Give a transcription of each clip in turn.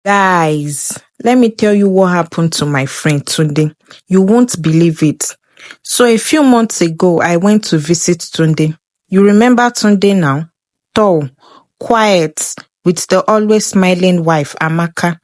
Guys, let me tell you what happened to my friend Tunde. You won't believe it. So a few months ago, I went to visit Tunde. You remember Tunde now? Tall, quiet, with the always smiling wife, Amaka.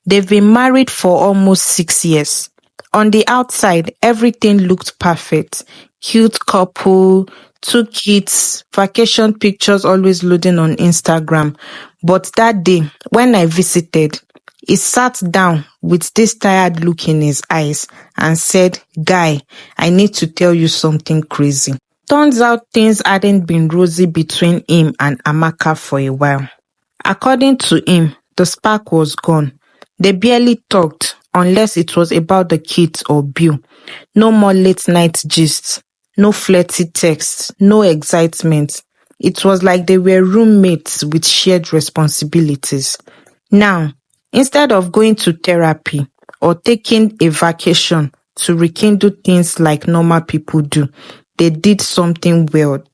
They've been married for almost 6 years. On the outside, everything looked perfect. Cute couple, 2 kids, vacation pictures always loading on Instagram. But that day, when I visited, he sat down with this tired look in his eyes and said, "Guy, I need to tell you something crazy." Turns out things hadn't been rosy between him and Amaka for a while. According to him, the spark was gone. They barely talked unless it was about the kids or Bill. No more late night gists, no flirty texts, no excitement. It was like they were roommates with shared responsibilities. Now, instead of going to therapy or taking a vacation to rekindle things like normal people do, they did something weird.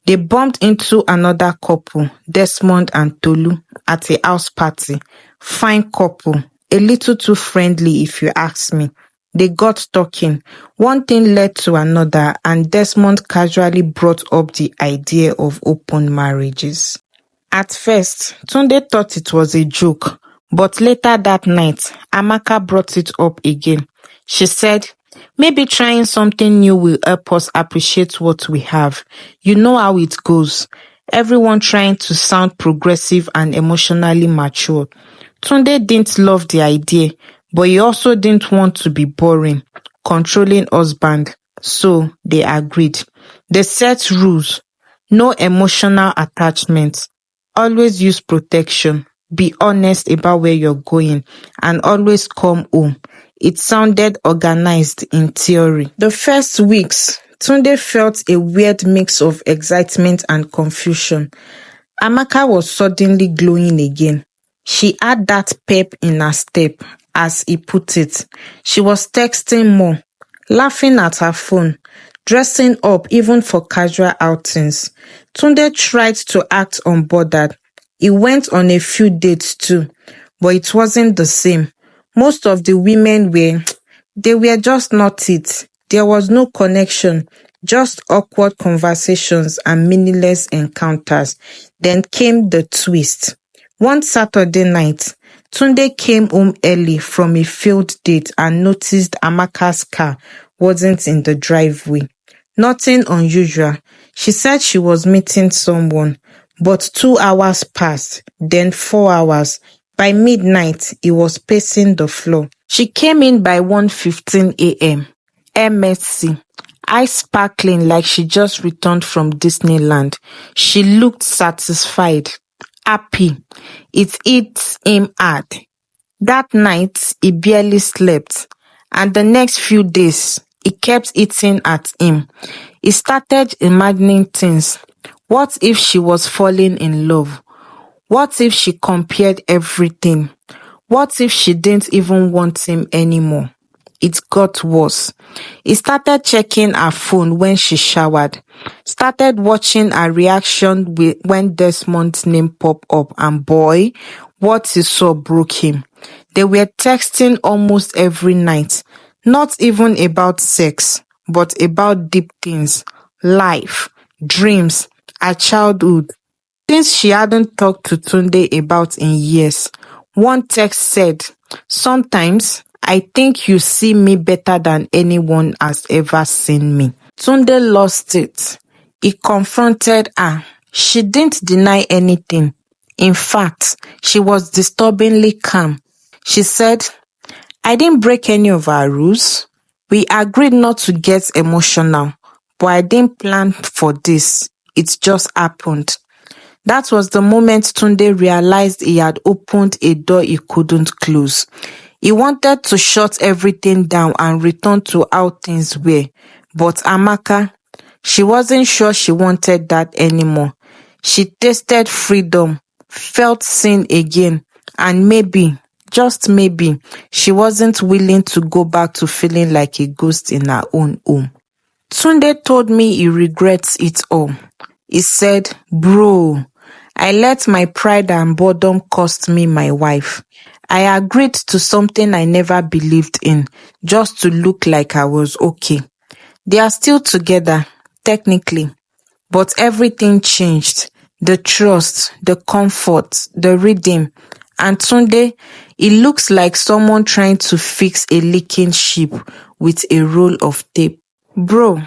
They bumped into another couple, Desmond and Tolu, at a house party. Fine couple, a little too friendly if you ask me. They got talking. One thing led to another, and Desmond casually brought up the idea of open marriages. At first, Tunde thought it was a joke, but later that night, Amaka brought it up again. She said, "Maybe trying something new will help us appreciate what we have. You know how it goes. Everyone trying to sound progressive and emotionally mature." Tunde didn't love the idea, but he also didn't want to be boring, controlling husband. So they agreed. They set rules. No emotional attachment. Always use protection. Be honest about where you're going and always come home. It sounded organized in theory. The first weeks, Tunde felt a weird mix of excitement and confusion. Amaka was suddenly glowing again. She had that pep in her step, as he put it. She was texting more, laughing at her phone, dressing up even for casual outings. Tunde tried to act unbothered. He went on a few dates too, but it wasn't the same. Most of the women they were just not it. There was no connection, just awkward conversations and meaningless encounters. Then came the twist. One Saturday night, Tunde came home early from a field date and noticed Amaka's car wasn't in the driveway. Nothing unusual. She said she was meeting someone, but 2 hours passed, then 4 hours. By midnight, he was pacing the floor. She came in by 1:15 a.m. MSC. Eyes sparkling like she just returned from Disneyland. She looked satisfied, happy. It hit him hard. That night, he barely slept, and the next few days, he kept eating at him. He started imagining things. What if she was falling in love? What if she compared everything? What if she didn't even want him anymore? It got worse. He started checking her phone when she showered, started watching her reaction when Desmond's name popped up, and boy, what he saw broke him. They were texting almost every night, not even about sex, but about deep things, life, dreams, her childhood, things she hadn't talked to Tunde about in years. One text said, "Sometimes I think you see me better than anyone has ever seen me." Tunde lost it. He confronted her. She didn't deny anything. In fact, she was disturbingly calm. She said, "I didn't break any of our rules. We agreed not to get emotional, but I didn't plan for this. It just happened." That was the moment Tunde realized he had opened a door he couldn't close. He wanted to shut everything down and return to how things were. But Amaka, she wasn't sure she wanted that anymore. She tasted freedom, felt seen again, and maybe, just maybe, she wasn't willing to go back to feeling like a ghost in her own home. Tunde told me he regrets it all. He said, "Bro, I let my pride and boredom cost me my wife. I agreed to something I never believed in, just to look like I was okay. They are still together, technically, but everything changed. The trust, the comfort, the rhythm. And Tunde, it looks like someone trying to fix a leaking ship with a roll of tape. Bro,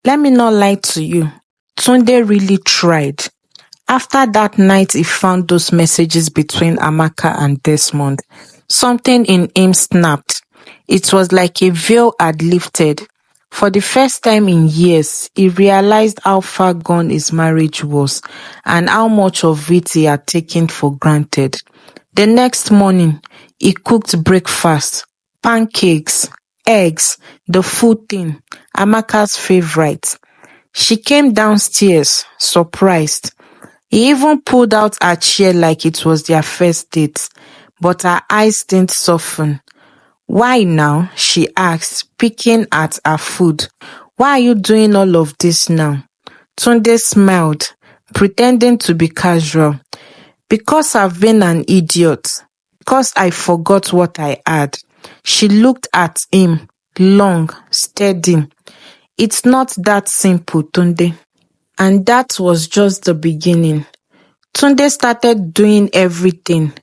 let me not lie to you. Tunde really tried. After that night he found those messages between Amaka and Desmond, something in him snapped. It was like a veil had lifted. For the first time in years, he realized how far gone his marriage was and how much of it he had taken for granted. The next morning, he cooked breakfast, pancakes, eggs, the full thing, Amaka's favorite. She came downstairs, surprised. He even pulled out her chair like it was their first date, but her eyes didn't soften. Why now? She asked, picking at her food. Why are you doing all of this now? Tunde smiled, pretending to be casual. Because I've been an idiot. Because I forgot what I had. She looked at him, long, steady. It's not that simple, Tunde. And that was just the beginning. Tunde started doing everything.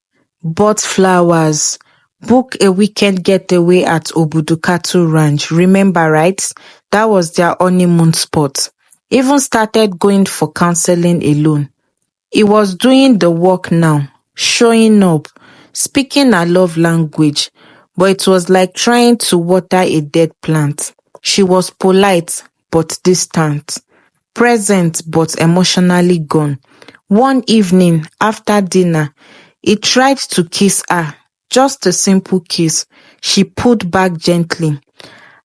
Bought flowers, booked a weekend getaway at Obudukatu Ranch. Remember, right? That was their honeymoon spot. Even started going for counseling alone. He was doing the work now, showing up, speaking her love language, but it was like trying to water a dead plant. She was polite but distant, present but emotionally gone. One evening after dinner, he tried to kiss her, just a simple kiss. She pulled back gently.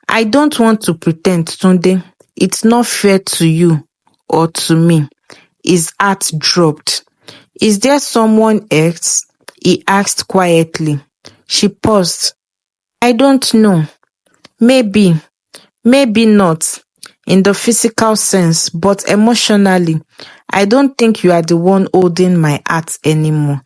I don't want to pretend, Tunde. It's not fair to you or to me. His heart dropped. Is there someone else? He asked quietly. She paused. I don't know. Maybe, maybe not in the physical sense, but emotionally, I don't think you are the one holding my heart anymore.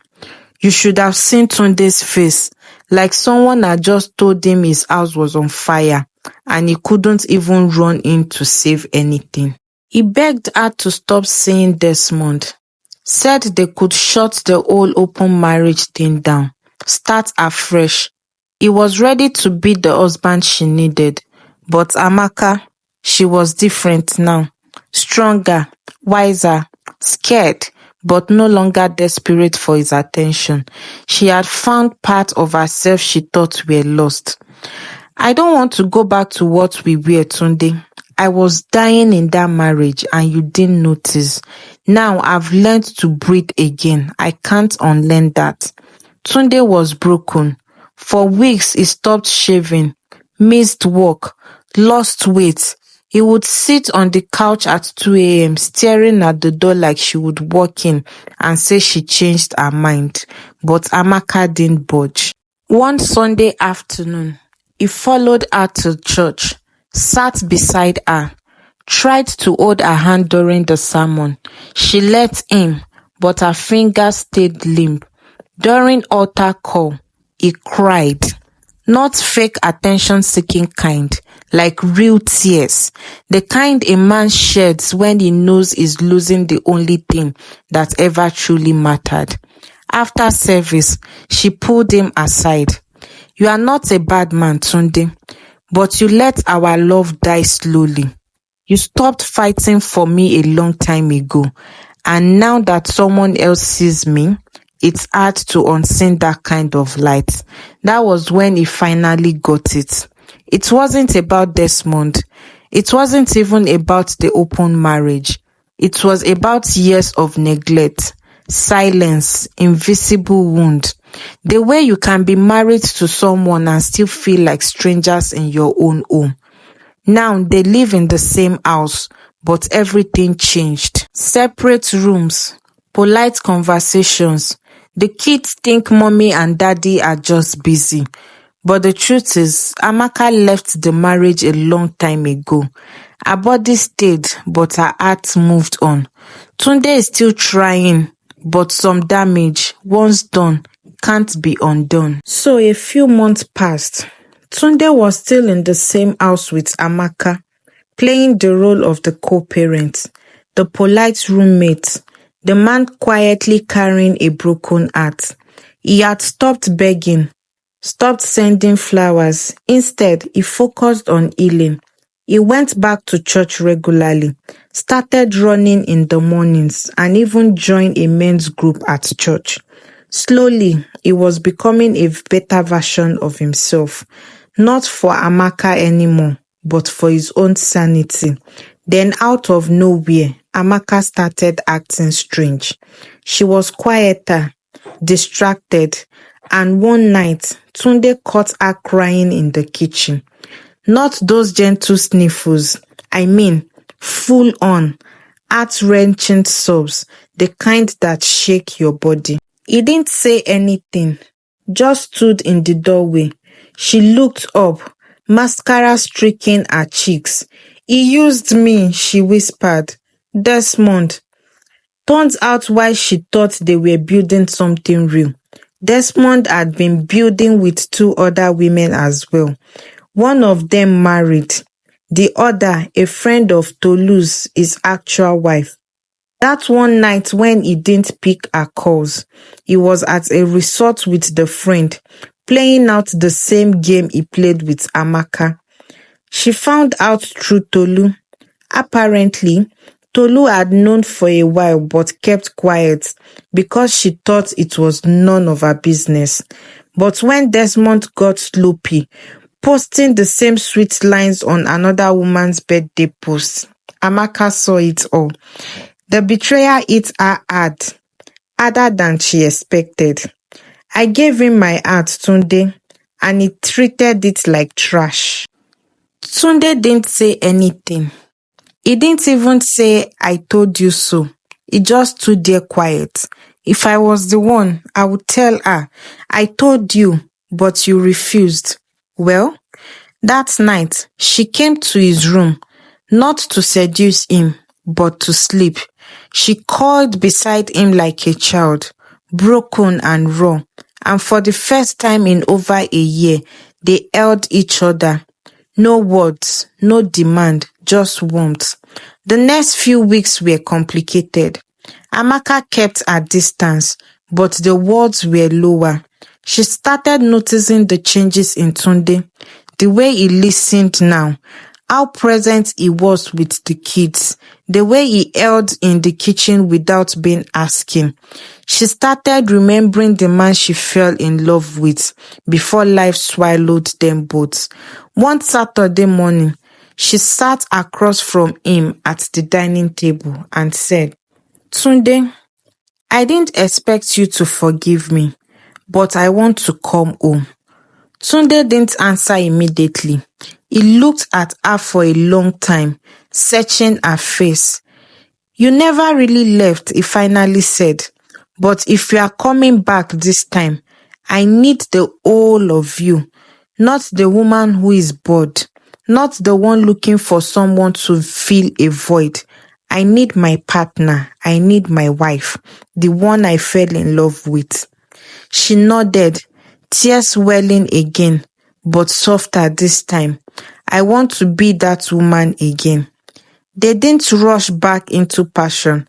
You should have seen Tunde's face, like someone had just told him his house was on fire and he couldn't even run in to save anything. He begged her to stop saying Desmond, said they could shut the whole open marriage thing down, start afresh. He was ready to be the husband she needed, but Amaka, she was different now, stronger, wiser, scared, but no longer desperate for his attention. She had found part of herself she thought were lost. I don't want to go back to what we were, Tunde. I was dying in that marriage and you didn't notice. Now I've learned to breathe again. I can't unlearn that. Tunde was broken. For weeks he stopped shaving, missed work, lost weight. He would sit on the couch at 2 a.m. staring at the door like she would walk in and say she changed her mind. But Amaka didn't budge. One Sunday afternoon, he followed her to church, sat beside her, tried to hold her hand during the sermon. She let him, but her fingers stayed limp. During altar call, he cried. Not fake attention-seeking kind, like real tears. The kind a man sheds when he knows he's losing the only thing that ever truly mattered. After service, she pulled him aside. You are not a bad man, Tunde, but you let our love die slowly. You stopped fighting for me a long time ago, and now that someone else sees me, it's hard to unseen that kind of light. That was when he finally got it. It wasn't about Desmond. It wasn't even about the open marriage. It was about years of neglect, silence, invisible wound. The way you can be married to someone and still feel like strangers in your own home. Now they live in the same house, but everything changed. Separate rooms, polite conversations. The kids think mommy and daddy are just busy. But the truth is, Amaka left the marriage a long time ago. Her body stayed, but her heart moved on. Tunde is still trying, but some damage, once done, can't be undone. So a few months passed. Tunde was still in the same house with Amaka, playing the role of the co-parent, the polite roommate, the man quietly carrying a broken heart. He had stopped begging, stopped sending flowers. Instead, he focused on healing. He went back to church regularly, started running in the mornings, and even joined a men's group at church. Slowly, he was becoming a better version of himself, not for Amaka anymore, but for his own sanity. Then out of nowhere, Amaka started acting strange. She was quieter, distracted, and one night, Tunde caught her crying in the kitchen. Not those gentle sniffles, I mean, full on, heart-wrenching sobs, the kind that shake your body. He didn't say anything, just stood in the doorway. She looked up, mascara streaking her cheeks. "He used me," she whispered. "Desmond." Turns out why she thought they were building something real. Desmond had been building with two other women as well. One of them married. The other, a friend of Tolu's, his actual wife. That one night when he didn't pick her calls, he was at a resort with the friend, playing out the same game he played with Amaka. She found out through Tolu. Apparently, Tolu had known for a while but kept quiet because she thought it was none of her business. But when Desmond got sloppy, posting the same sweet lines on another woman's birthday post, Amaka saw it all. The betrayer hit her hard, harder than she expected. "I gave him my heart, Tunde, and he treated it like trash." Tunde didn't say anything. He didn't even say, "I told you so." He just stood there quiet. If I was the one, I would tell her, "I told you, but you refused." Well, that night, she came to his room, not to seduce him, but to sleep. She curled beside him like a child, broken and raw, and for the first time in over a year, they held each other. No words, no demand, just warmth. The next few weeks were complicated. Amaka kept her distance, but the words were lower. She started noticing the changes in Tunde, the way he listened now, how present he was with the kids, the way he held in the kitchen without being asking. She started remembering the man she fell in love with before life swallowed them both. One Saturday morning, she sat across from him at the dining table and said, "Tunde, I didn't expect you to forgive me, but I want to come home." Tunde didn't answer immediately. He looked at her for a long time, searching her face. "You never really left," he finally said. "But if you are coming back this time, I need the whole of you, not the woman who is bored, not the one looking for someone to fill a void. I need my partner. I need my wife, the one I fell in love with." She nodded, tears welling again, but softer this time. "I want to be that woman again." They didn't rush back into passion.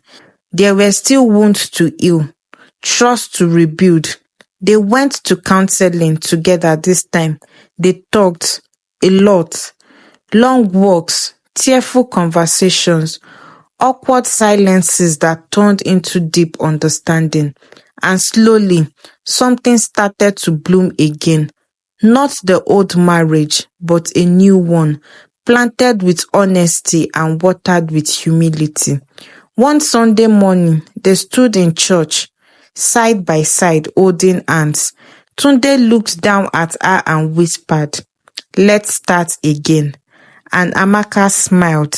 There were still wounds to heal, trust to rebuild. They went to counseling together this time. They talked a lot. Long walks, tearful conversations, awkward silences that turned into deep understanding. And slowly, something started to bloom again. Not the old marriage, but a new one, planted with honesty and watered with humility. One Sunday morning, they stood in church, side by side, holding hands. Tunde looked down at her and whispered, "Let's start again." And Amaka smiled,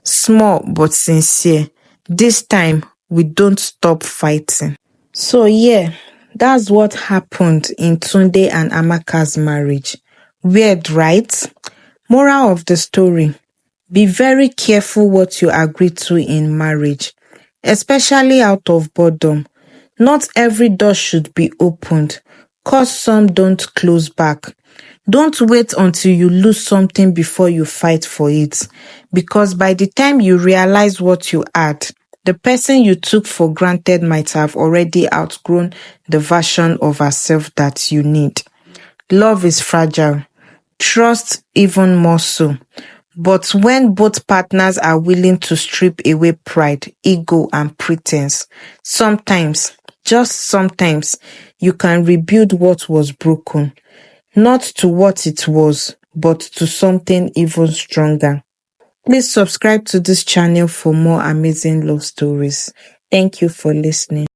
small but sincere. "This time, we don't stop fighting." So yeah, that's what happened in Tunde and Amaka's marriage. Weird, right? Moral of the story: be very careful what you agree to in marriage, especially out of boredom. Not every door should be opened, 'Cause some don't close back. Don't wait until you lose something before you fight for it. Because by the time you realize what you had, the person you took for granted might have already outgrown the version of herself that you need. Love is fragile. Trust even more so. But when both partners are willing to strip away pride, ego, and pretense, sometimes, just sometimes, you can rebuild what was broken. Not to what it was, but to something even stronger. Please subscribe to this channel for more amazing love stories. Thank you for listening.